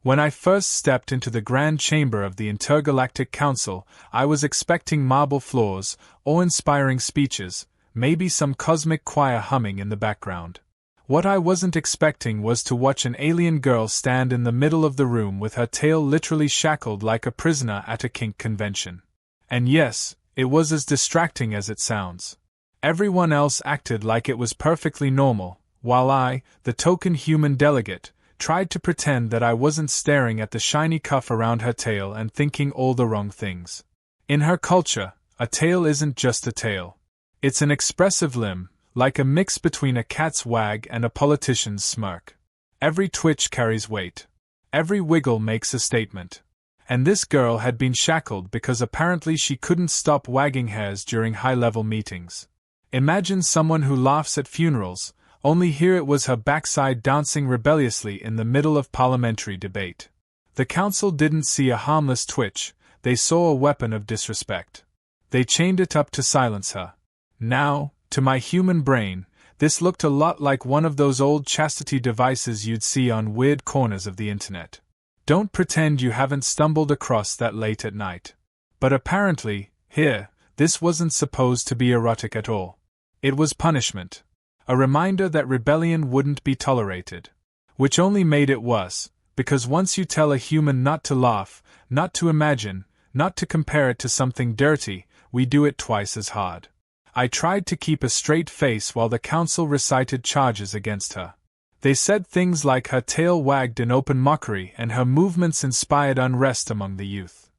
When I first stepped into the grand chamber of the Intergalactic Council, I was expecting marble floors, awe-inspiring speeches, maybe some cosmic choir humming in the background. What I wasn't expecting was to watch an alien girl stand in the middle of the room with her tail literally shackled like a prisoner at a kink convention. And yes, it was as distracting as it sounds. Everyone else acted like it was perfectly normal, while I, the token human delegate, tried to pretend that I wasn't staring at the shiny cuff around her tail and thinking all the wrong things. In her culture, a tail isn't just a tail. It's an expressive limb, like a mix between a cat's wag and a politician's smirk. Every twitch carries weight. Every wiggle makes a statement. And this girl had been shackled because apparently she couldn't stop wagging hairs during high-level meetings. Imagine someone who laughs at funerals, only here it was her backside dancing rebelliously in the middle of parliamentary debate. The council didn't see a harmless twitch, they saw a weapon of disrespect. They chained it up to silence her. Now, to my human brain, this looked a lot like one of those old chastity devices you'd see on weird corners of the internet. Don't pretend you haven't stumbled across that late at night. But apparently, here, this wasn't supposed to be erotic at all. It was punishment. A reminder that rebellion wouldn't be tolerated. Which only made it worse, because once you tell a human not to laugh, not to imagine, not to compare it to something dirty, we do it twice as hard. I tried to keep a straight face while the council recited charges against her. They said things like her tail wagged in open mockery and her movements inspired unrest among the youth.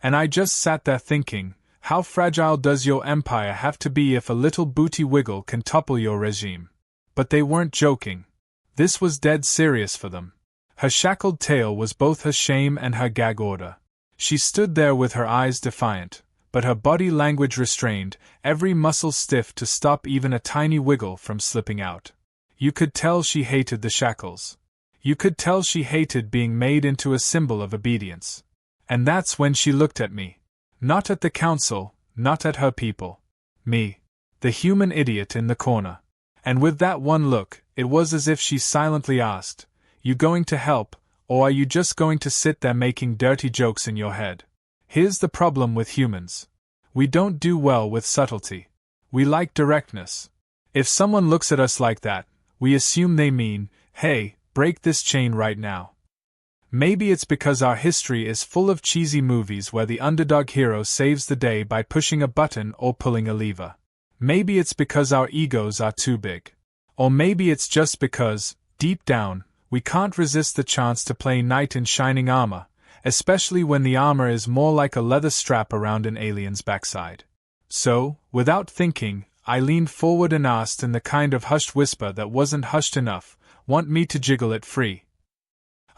And I just sat there thinking, how fragile does your empire have to be if a little booty wiggle can topple your regime? But they weren't joking. This was dead serious for them. Her shackled tail was both her shame and her gag order. She stood there with her eyes defiant, but her body language restrained, every muscle stiff to stop even a tiny wiggle from slipping out. You could tell she hated the shackles. You could tell she hated being made into a symbol of obedience. And that's when she looked at me. Not at the council, not at her people. Me. The human idiot in the corner. And with that one look, it was as if she silently asked, "You going to help, or are you just going to sit there making dirty jokes in your head?" Here's the problem with humans. We don't do well with subtlety. We like directness. If someone looks at us like that, we assume they mean, "Hey, break this chain right now." Maybe it's because our history is full of cheesy movies where the underdog hero saves the day by pushing a button or pulling a lever. Maybe it's because our egos are too big. Or maybe it's just because, deep down, we can't resist the chance to play knight in shining armor, especially when the armor is more like a leather strap around an alien's backside. So, without thinking, I leaned forward and asked in the kind of hushed whisper that wasn't hushed enough, "Want me to jiggle it free?"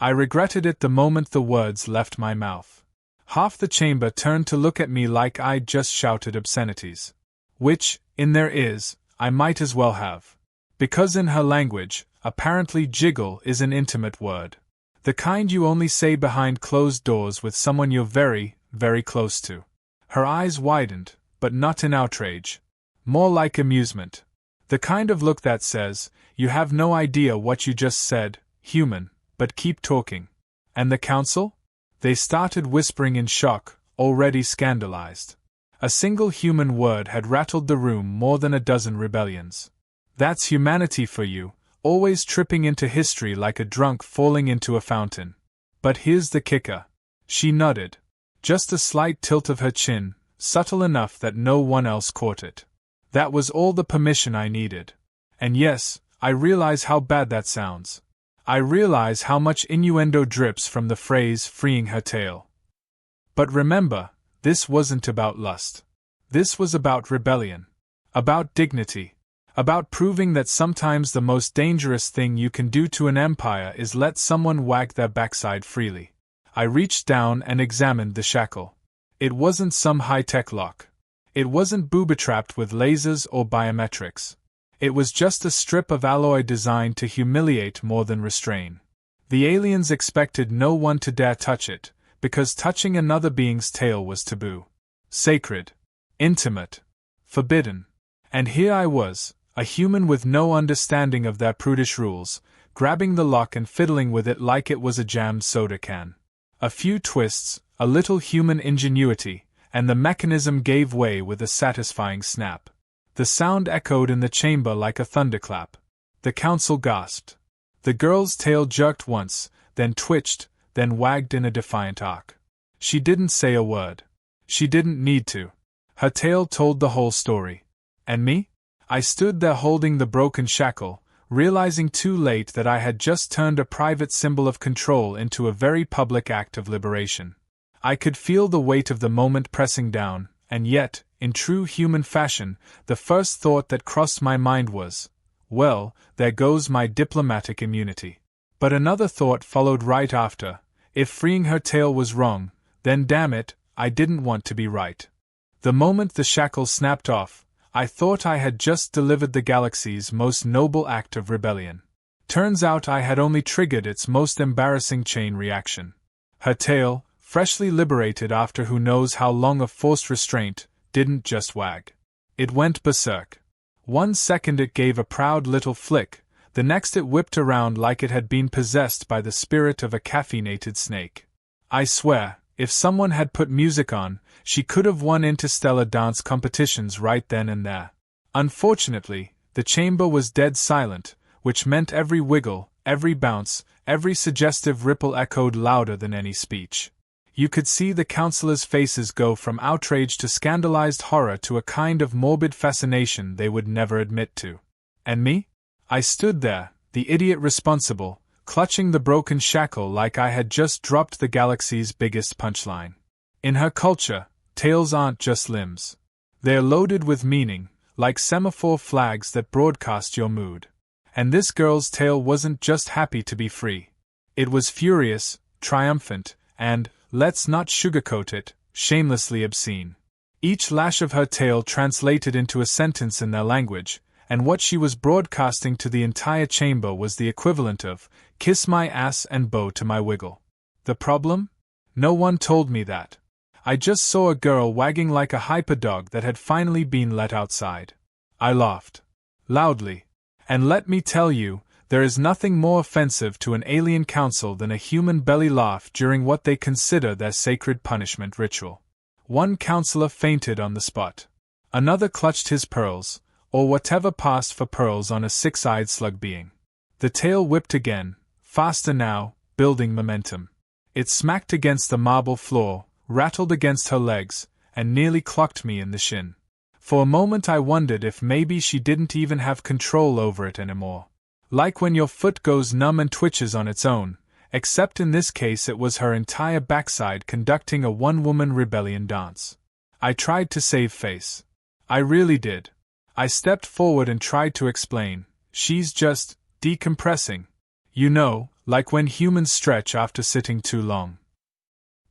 I regretted it the moment the words left my mouth. Half the chamber turned to look at me like I'd just shouted obscenities. Which, in their ears, I might as well have. Because in her language, apparently jiggle is an intimate word. The kind you only say behind closed doors with someone you're very, very close to. Her eyes widened, but not in outrage. More like amusement. The kind of look that says, "You have no idea what you just said, human, but keep talking." And the council? They started whispering in shock, already scandalized. A single human word had rattled the room more than a dozen rebellions. That's humanity for you, always tripping into history like a drunk falling into a fountain. But here's the kicker. She nodded. Just a slight tilt of her chin, subtle enough that no one else caught it. That was all the permission I needed. And yes, I realize how bad that sounds. I realize how much innuendo drips from the phrase freeing her tail. But remember, this wasn't about lust. This was about rebellion. About dignity. About proving that sometimes the most dangerous thing you can do to an empire is let someone wag their backside freely. I reached down and examined the shackle. It wasn't some high-tech lock. It wasn't booby-trapped with lasers or biometrics. It was just a strip of alloy designed to humiliate more than restrain. The aliens expected no one to dare touch it, because touching another being's tail was taboo. Sacred. Intimate. Forbidden. And here I was, a human with no understanding of their prudish rules, grabbing the lock and fiddling with it like it was a jammed soda can. A few twists, a little human ingenuity, and the mechanism gave way with a satisfying snap. The sound echoed in the chamber like a thunderclap. The council gasped. The girl's tail jerked once, then twitched, then wagged in a defiant arc. She didn't say a word. She didn't need to. Her tail told the whole story. And me? I stood there holding the broken shackle, realizing too late that I had just turned a private symbol of control into a very public act of liberation. I could feel the weight of the moment pressing down, and yet, in true human fashion, the first thought that crossed my mind was, well, there goes my diplomatic immunity. But another thought followed right after. If freeing her tail was wrong, then damn it, I didn't want to be right. The moment the shackle snapped off, I thought I had just delivered the galaxy's most noble act of rebellion. Turns out I had only triggered its most embarrassing chain reaction. Her tail, freshly liberated after who knows how long of forced restraint, didn't just wag. It went berserk. 1 second it gave a proud little flick, the next it whipped around like it had been possessed by the spirit of a caffeinated snake. I swear, if someone had put music on, she could have won interstellar dance competitions right then and there. Unfortunately, the chamber was dead silent, which meant every wiggle, every bounce, every suggestive ripple echoed louder than any speech. You could see the counselors' faces go from outrage to scandalized horror to a kind of morbid fascination they would never admit to. And me? I stood there, the idiot responsible, clutching the broken shackle like I had just dropped the galaxy's biggest punchline. In her culture, tails aren't just limbs. They're loaded with meaning, like semaphore flags that broadcast your mood. And this girl's tail wasn't just happy to be free. It was furious, triumphant, and, let's not sugarcoat it, shamelessly obscene. Each lash of her tail translated into a sentence in their language, and what she was broadcasting to the entire chamber was the equivalent of, kiss my ass and bow to my wiggle. The problem? No one told me that. I just saw a girl wagging like a hyperdog that had finally been let outside. I laughed. Loudly. And let me tell you, there is nothing more offensive to an alien council than a human belly laugh during what they consider their sacred punishment ritual. One counselor fainted on the spot. Another clutched his pearls, or whatever passed for pearls on a six-eyed slug being. The tail whipped again, faster now, building momentum. It smacked against the marble floor, rattled against her legs, and nearly clocked me in the shin. For a moment I wondered if maybe she didn't even have control over it anymore. Like when your foot goes numb and twitches on its own, except in this case it was her entire backside conducting a one-woman rebellion dance. I tried to save face. I really did. I stepped forward and tried to explain, she's just decompressing. You know, like when humans stretch after sitting too long.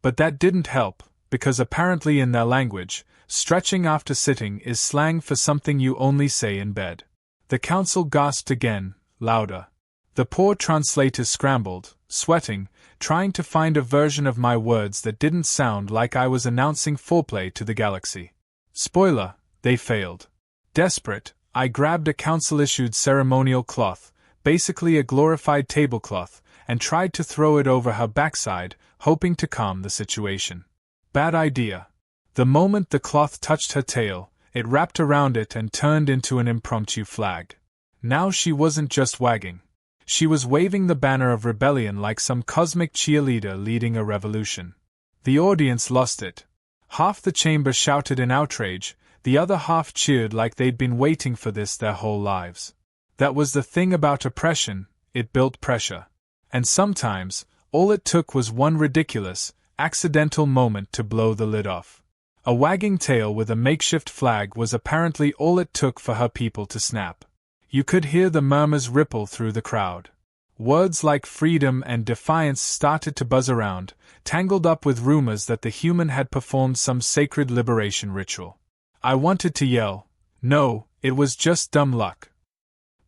But that didn't help, because apparently in their language, stretching after sitting is slang for something you only say in bed. The council gasped again, louder. The poor translator scrambled, sweating, trying to find a version of my words that didn't sound like I was announcing foreplay to the galaxy. Spoiler, they failed. Desperate, I grabbed a council-issued ceremonial cloth, basically a glorified tablecloth, and tried to throw it over her backside, hoping to calm the situation. Bad idea. The moment the cloth touched her tail, it wrapped around it and turned into an impromptu flag. Now she wasn't just wagging. She was waving the banner of rebellion like some cosmic cheerleader leading a revolution. The audience lost it. Half the chamber shouted in outrage, the other half cheered like they'd been waiting for this their whole lives. That was the thing about oppression, it built pressure. And sometimes, all it took was one ridiculous, accidental moment to blow the lid off. A wagging tail with a makeshift flag was apparently all it took for her people to snap. You could hear the murmurs ripple through the crowd. Words like freedom and defiance started to buzz around, tangled up with rumors that the human had performed some sacred liberation ritual. I wanted to yell, no, it was just dumb luck.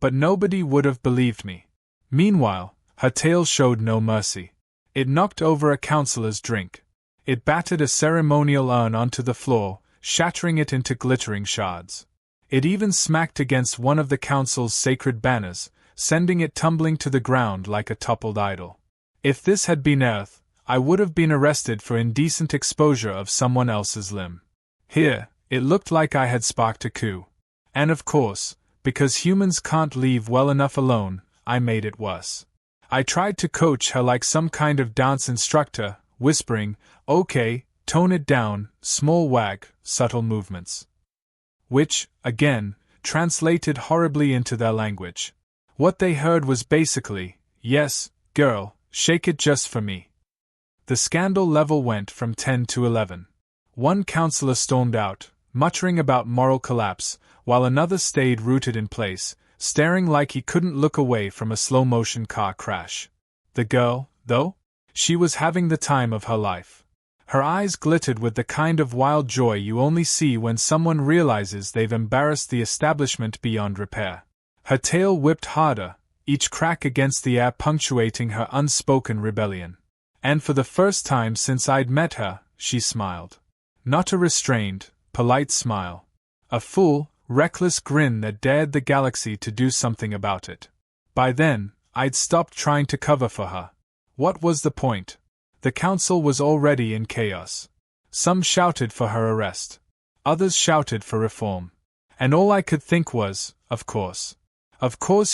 But nobody would have believed me. Meanwhile, her tail showed no mercy. It knocked over a counselor's drink. It battered a ceremonial urn onto the floor, shattering it into glittering shards. It even smacked against one of the council's sacred banners, sending it tumbling to the ground like a toppled idol. If this had been Earth, I would have been arrested for indecent exposure of someone else's limb. Here, it looked like I had sparked a coup. And of course, because humans can't leave well enough alone, I made it worse. I tried to coach her like some kind of dance instructor, whispering, "Okay, tone it down, small wag, subtle movements." Which, again, translated horribly into their language. What they heard was basically, "Yes, girl, shake it just for me." The scandal level went from 10 to 11. One counselor stormed out, muttering about moral collapse, while another stayed rooted in place, staring like he couldn't look away from a slow-motion car crash. The girl, though? She was having the time of her life. Her eyes glittered with the kind of wild joy you only see when someone realizes they've embarrassed the establishment beyond repair. Her tail whipped harder, each crack against the air punctuating her unspoken rebellion. And for the first time since I'd met her, she smiled. Not a restrained, polite smile. A full, reckless grin that dared the galaxy to do something about it. By then, I'd stopped trying to cover for her. What was the point? The council was already in chaos. Some shouted for her arrest. Others shouted for reform. And all I could think was, of course,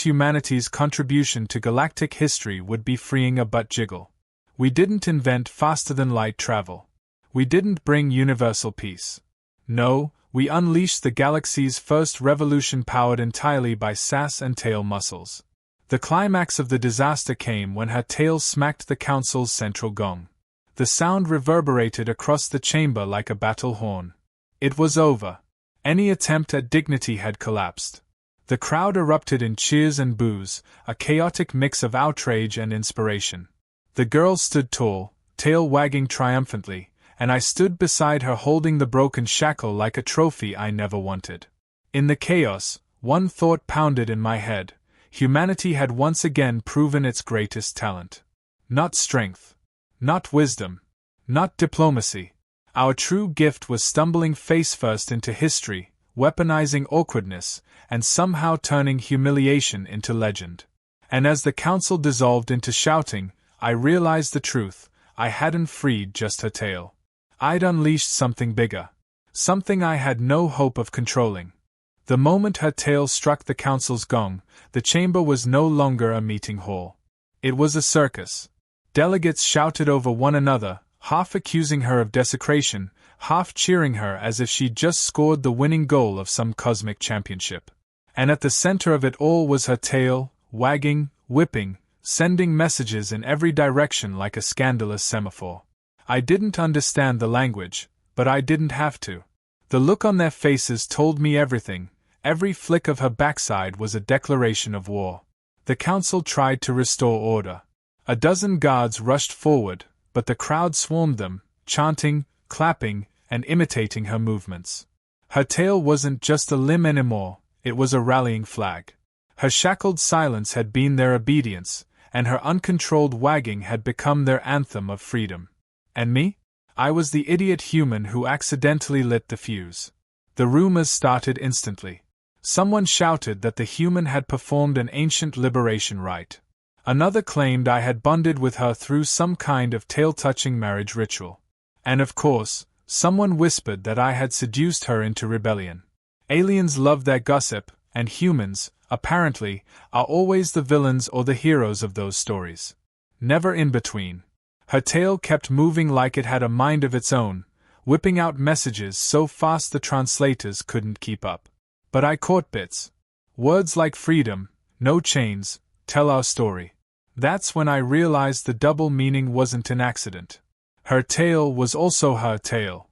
humanity's contribution to galactic history would be freeing a butt jiggle. We didn't invent faster-than-light travel. We didn't bring universal peace. No, we unleashed the galaxy's first revolution powered entirely by sass and tail muscles. The climax of the disaster came when her tail smacked the council's central gong. The sound reverberated across the chamber like a battle horn. It was over. Any attempt at dignity had collapsed. The crowd erupted in cheers and boos, a chaotic mix of outrage and inspiration. The girl stood tall, tail wagging triumphantly, and I stood beside her holding the broken shackle like a trophy I never wanted. In the chaos, one thought pounded in my head. Humanity had once again proven its greatest talent. Not strength. Not wisdom. Not diplomacy. Our true gift was stumbling face-first into history, weaponizing awkwardness, and somehow turning humiliation into legend. And as the council dissolved into shouting, I realized the truth. I hadn't freed just her tail. I'd unleashed something bigger. Something I had no hope of controlling. The moment her tail struck the council's gong, the chamber was no longer a meeting hall. It was a circus. Delegates shouted over one another, half accusing her of desecration, half cheering her as if she'd just scored the winning goal of some cosmic championship. And at the center of it all was her tail, wagging, whipping, sending messages in every direction like a scandalous semaphore. I didn't understand the language, but I didn't have to. The look on their faces told me everything. Every flick of her backside was a declaration of war. The council tried to restore order. A dozen guards rushed forward, but the crowd swarmed them, chanting, clapping, and imitating her movements. Her tail wasn't just a limb anymore, it was a rallying flag. Her shackled silence had been their obedience, and her uncontrolled wagging had become their anthem of freedom. And me? I was the idiot human who accidentally lit the fuse. The rumors started instantly. Someone shouted that the human had performed an ancient liberation rite. Another claimed I had bonded with her through some kind of tail-touching marriage ritual. And of course, someone whispered that I had seduced her into rebellion. Aliens love their gossip, and humans, apparently, are always the villains or the heroes of those stories. Never in between. Her tail kept moving like it had a mind of its own, whipping out messages so fast the translators couldn't keep up. But I caught bits. Words like freedom, no chains, tell our story. That's when I realized the double meaning wasn't an accident. Her tail was also her tail.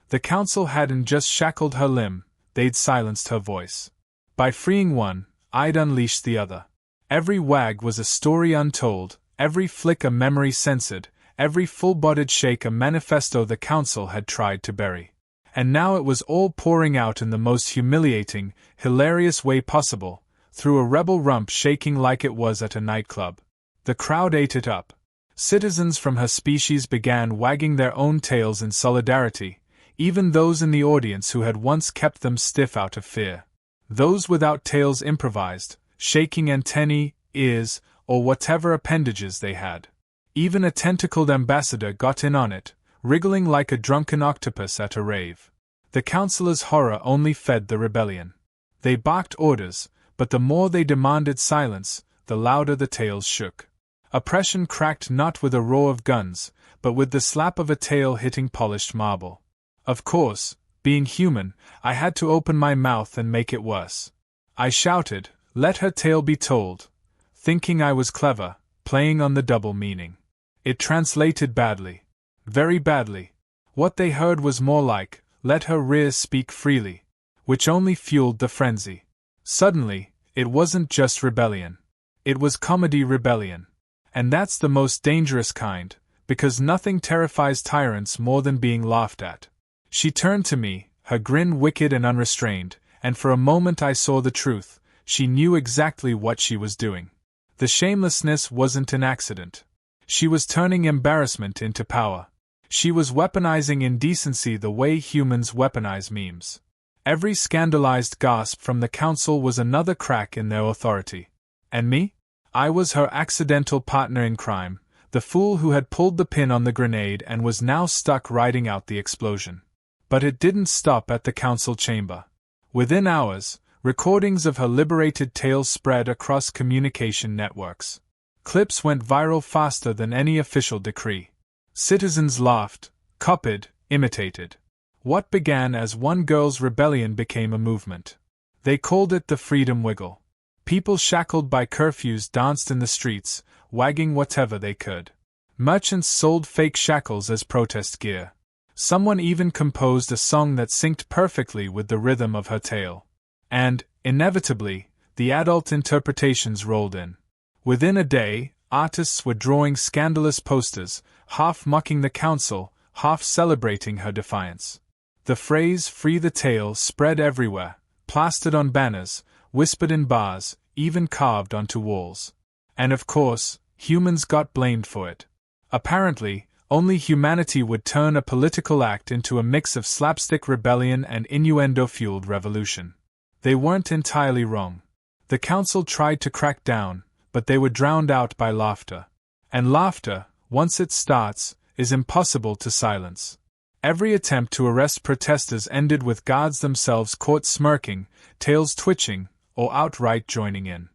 The council hadn't just shackled her limb, they'd silenced her voice. By freeing one, I'd unleashed the other. Every wag was a story untold, every flick a memory censored, every full-bodied shake a manifesto the council had tried to bury. And now it was all pouring out in the most humiliating, hilarious way possible, through a rebel rump shaking like it was at a nightclub. The crowd ate it up. Citizens from her species began wagging their own tails in solidarity, even those in the audience who had once kept them stiff out of fear. Those without tails improvised, shaking antennae, ears, or whatever appendages they had. Even a tentacled ambassador got in on it, wriggling like a drunken octopus at a rave. The councillors' horror only fed the rebellion. They barked orders, but the more they demanded silence, the louder the tails shook. Oppression cracked not with a roar of guns, but with the slap of a tail hitting polished marble. Of course, being human, I had to open my mouth and make it worse. I shouted, "Let her tale be told," thinking I was clever, playing on the double meaning. It translated badly. Very badly. What they heard was more like, "Let her rear speak freely," which only fueled the frenzy. Suddenly, it wasn't just rebellion. It was comedy rebellion. And that's the most dangerous kind, because nothing terrifies tyrants more than being laughed at. She turned to me, her grin wicked and unrestrained, and for a moment I saw the truth. She knew exactly what she was doing. The shamelessness wasn't an accident. She was turning embarrassment into power. She was weaponizing indecency the way humans weaponize memes. Every scandalized gasp from the council was another crack in their authority. And me? I was her accidental partner in crime, the fool who had pulled the pin on the grenade and was now stuck riding out the explosion. But it didn't stop at the council chamber. Within hours, recordings of her liberated tale spread across communication networks. Clips went viral faster than any official decree. Citizens laughed, copied, imitated. What began as one girl's rebellion became a movement. They called it the Freedom Wiggle. People shackled by curfews danced in the streets, wagging whatever they could. Merchants sold fake shackles as protest gear. Someone even composed a song that synced perfectly with the rhythm of her tale. And, inevitably, the adult interpretations rolled in. Within a day, artists were drawing scandalous posters, half mocking the council, half celebrating her defiance. The phrase "Free the Tale" spread everywhere, plastered on banners, whispered in bars, even carved onto walls. And of course, humans got blamed for it. Apparently, only humanity would turn a political act into a mix of slapstick rebellion and innuendo-fueled revolution. They weren't entirely wrong. The council tried to crack down, but they were drowned out by laughter. And laughter, once it starts, is impossible to silence. Every attempt to arrest protesters ended with guards themselves caught smirking, tails twitching, or outright joining in.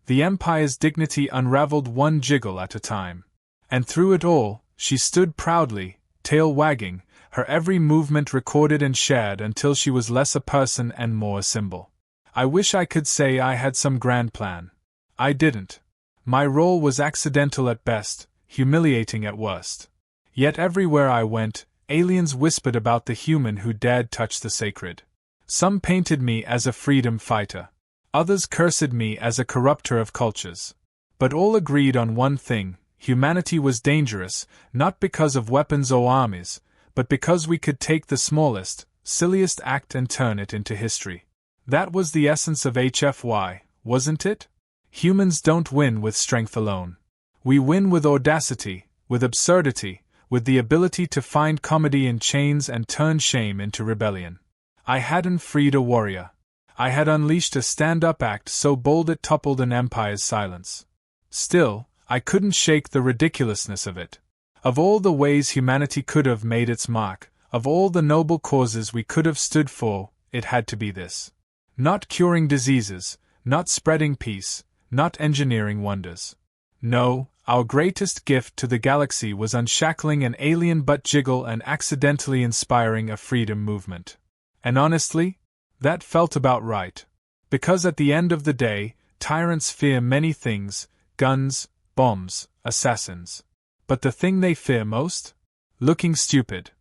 The Empire's dignity unraveled one jiggle at a time. And through it all, she stood proudly, tail wagging, her every movement recorded and shared until she was less a person and more a symbol. I wish I could say I had some grand plan. I didn't. My role was accidental at best, humiliating at worst. Yet everywhere I went, aliens whispered about the human who dared touch the sacred. Some painted me as a freedom fighter. Others cursed me as a corrupter of cultures. But all agreed on one thing: humanity was dangerous, not because of weapons or armies, but because we could take the smallest, silliest act and turn it into history. That was the essence of HFY, wasn't it? Humans don't win with strength alone. We win with audacity, with absurdity, with the ability to find comedy in chains and turn shame into rebellion. I hadn't freed a warrior. I had unleashed a stand-up act so bold it toppled an empire's silence. Still, I couldn't shake the ridiculousness of it. Of all the ways humanity could have made its mark, of all the noble causes we could have stood for, it had to be this. Not curing diseases, not spreading peace, not engineering wonders. No, our greatest gift to the galaxy was unshackling an alien butt jiggle and accidentally inspiring a freedom movement. And honestly, that felt about right. Because at the end of the day, tyrants fear many things: guns, bombs, assassins. But the thing they fear most? Looking stupid.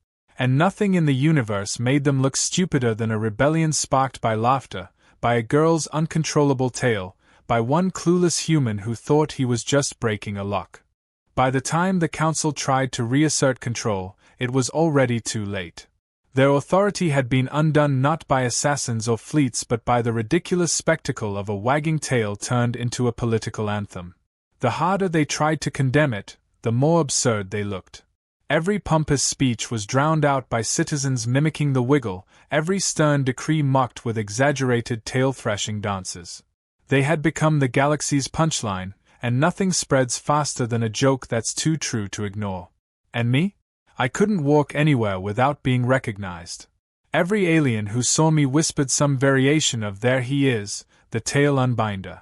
And nothing in the universe made them look stupider than a rebellion sparked by laughter, by a girl's uncontrollable tale, by one clueless human who thought he was just breaking a lock. By the time the council tried to reassert control, it was already too late. Their authority had been undone not by assassins or fleets but by the ridiculous spectacle of a wagging tail turned into a political anthem. The harder they tried to condemn it, the more absurd they looked. Every pompous speech was drowned out by citizens mimicking the wiggle, every stern decree mocked with exaggerated tail-thrashing dances. They had become the galaxy's punchline, and nothing spreads faster than a joke that's too true to ignore. And me? I couldn't walk anywhere without being recognized. Every alien who saw me whispered some variation of "There he is, the tail unbinder."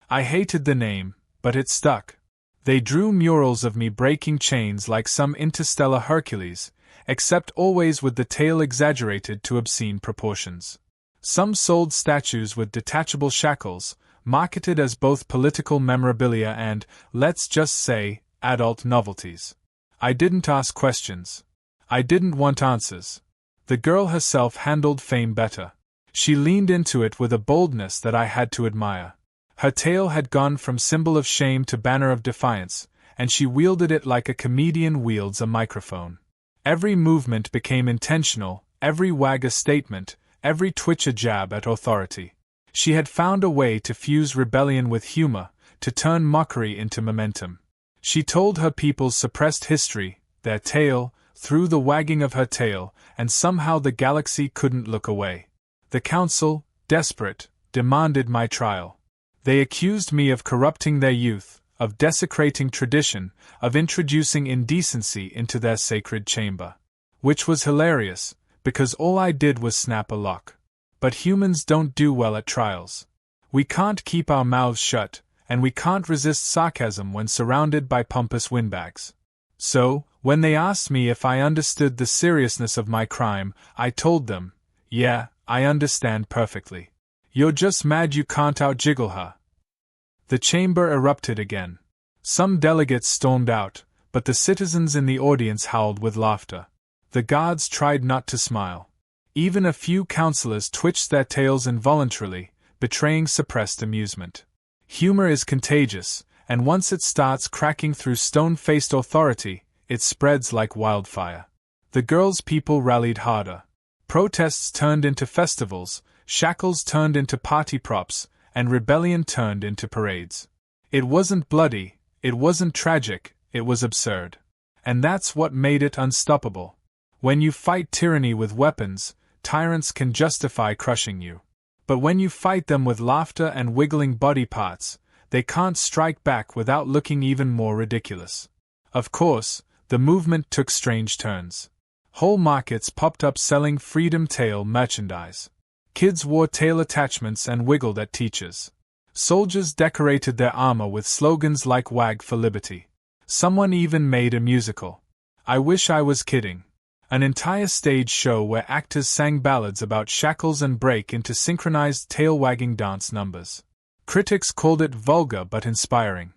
I hated the name, but it stuck. They drew murals of me breaking chains like some interstellar Hercules, except always with the tail exaggerated to obscene proportions. Some sold statues with detachable shackles, marketed as both political memorabilia and, let's just say, adult novelties. I didn't ask questions. I didn't want answers. The girl herself handled fame better. She leaned into it with a boldness that I had to admire. Her tail had gone from symbol of shame to banner of defiance, and she wielded it like a comedian wields a microphone. Every movement became intentional, every wag a statement, every twitch a jab at authority. She had found a way to fuse rebellion with humor, to turn mockery into momentum. She told her people's suppressed history, their tale, through the wagging of her tail, and somehow the galaxy couldn't look away. The council, desperate, demanded my trial. They accused me of corrupting their youth, of desecrating tradition, of introducing indecency into their sacred chamber. Which was hilarious, because all I did was snap a lock. But humans don't do well at trials. We can't keep our mouths shut, and we can't resist sarcasm when surrounded by pompous windbags. So, when they asked me if I understood the seriousness of my crime, I told them, "Yeah, I understand perfectly. You're just mad you can't outjiggle her." The chamber erupted again. Some delegates stormed out, but the citizens in the audience howled with laughter. The guards tried not to smile. Even a few councillors twitched their tails involuntarily, betraying suppressed amusement. Humor is contagious, and once it starts cracking through stone-faced authority, it spreads like wildfire. The girls' people rallied harder. Protests turned into festivals, shackles turned into party props, and rebellion turned into parades. It wasn't bloody, it wasn't tragic, it was absurd. And that's what made it unstoppable. When you fight tyranny with weapons, tyrants can justify crushing you. But when you fight them with laughter and wiggling body parts, they can't strike back without looking even more ridiculous. Of course, the movement took strange turns. Whole markets popped up selling Freedom Tail merchandise. Kids wore tail attachments and wiggled at teachers. Soldiers decorated their armor with slogans like "Wag for Liberty." Someone even made a musical. I wish I was kidding. An entire stage show where actors sang ballads about shackles and break into synchronized tail-wagging dance numbers. Critics called it vulgar but inspiring.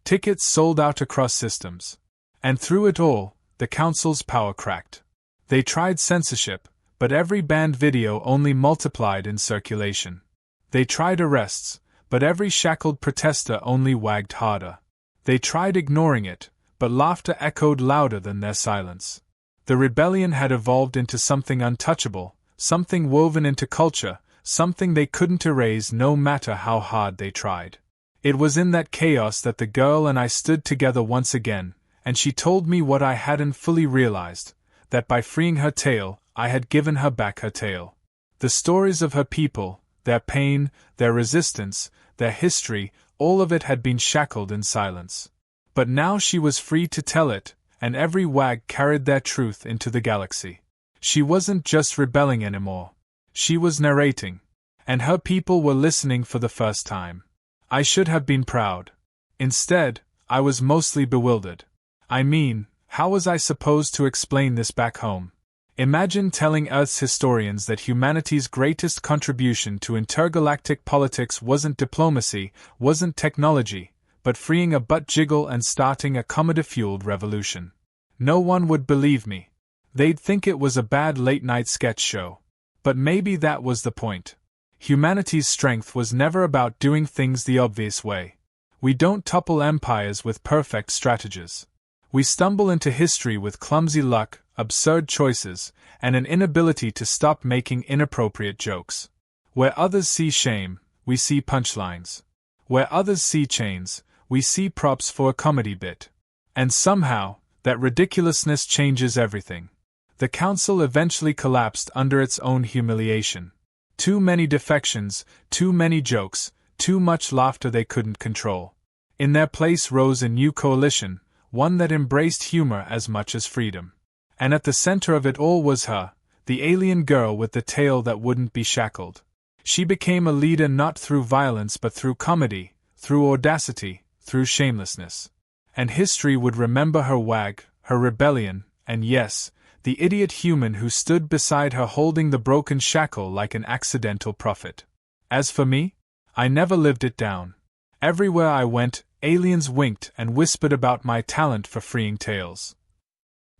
Tickets sold out across systems. And through it all, the council's power cracked. They tried censorship, but every banned video only multiplied in circulation. They tried arrests, but every shackled protester only wagged harder. They tried ignoring it, but laughter echoed louder than their silence. The rebellion had evolved into something untouchable, something woven into culture, something they couldn't erase no matter how hard they tried. It was in that chaos that the girl and I stood together once again, and she told me what I hadn't fully realized, that by freeing her tail, I had given her back her tail. The stories of her people, their pain, their resistance, their history, all of it had been shackled in silence. But now she was free to tell it, and every wag carried their truth into the galaxy. She wasn't just rebelling anymore. She was narrating. And her people were listening for the first time. I should have been proud. Instead, I was mostly bewildered. I mean, how was I supposed to explain this back home? Imagine telling Earth's historians that humanity's greatest contribution to intergalactic politics wasn't diplomacy, wasn't technology, but freeing a butt jiggle and starting a Commodore-fueled revolution. No one would believe me. They'd think it was a bad late-night sketch show. But maybe that was the point. Humanity's strength was never about doing things the obvious way. We don't topple empires with perfect strategies. We stumble into history with clumsy luck, absurd choices, and an inability to stop making inappropriate jokes. Where others see shame, we see punchlines. Where others see chains, we see props for a comedy bit. And somehow, that ridiculousness changes everything. The council eventually collapsed under its own humiliation. Too many defections, too many jokes, too much laughter they couldn't control. In their place rose a new coalition, one that embraced humor as much as freedom. And at the center of it all was her, the alien girl with the tail that wouldn't be shackled. She became a leader not through violence but through comedy, through audacity, through shamelessness. And history would remember her wag, her rebellion, and yes, the idiot human who stood beside her holding the broken shackle like an accidental prophet. As for me, I never lived it down. Everywhere I went, aliens winked and whispered about my talent for freeing tails.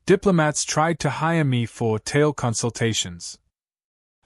Diplomats tried to hire me for tail consultations.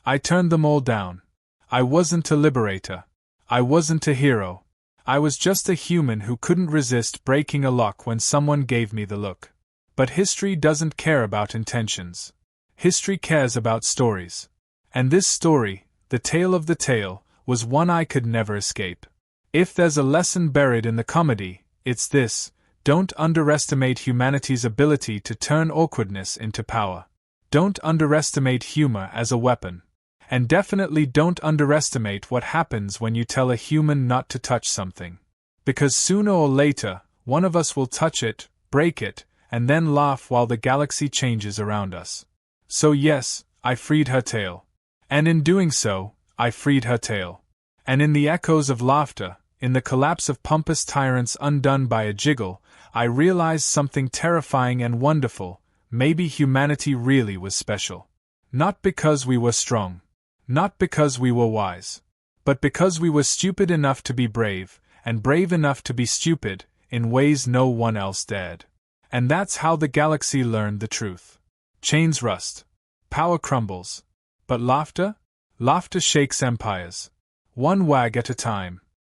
I turned them all down. I wasn't a liberator. I wasn't a hero. I was just a human who couldn't resist breaking a lock when someone gave me the look. But history doesn't care about intentions. History cares about stories. And this story, the tale of the tale, was one I could never escape. If there's a lesson buried in the comedy, it's this: don't underestimate humanity's ability to turn awkwardness into power. Don't underestimate humor as a weapon. And definitely don't underestimate what happens when you tell a human not to touch something. Because sooner or later, one of us will touch it, break it, and then laugh while the galaxy changes around us. So yes, I freed her tail. And in doing so, I freed her tail. And in the echoes of laughter, in the collapse of pompous tyrants undone by a jiggle, I realized something terrifying and wonderful: maybe humanity really was special. Not because we were strong. Not because we were wise. But because we were stupid enough to be brave, and brave enough to be stupid, in ways no one else dared. And that's how the galaxy learned the truth. Chains rust. Power crumbles. But laughter? Laughter shakes empires. One wag at a time.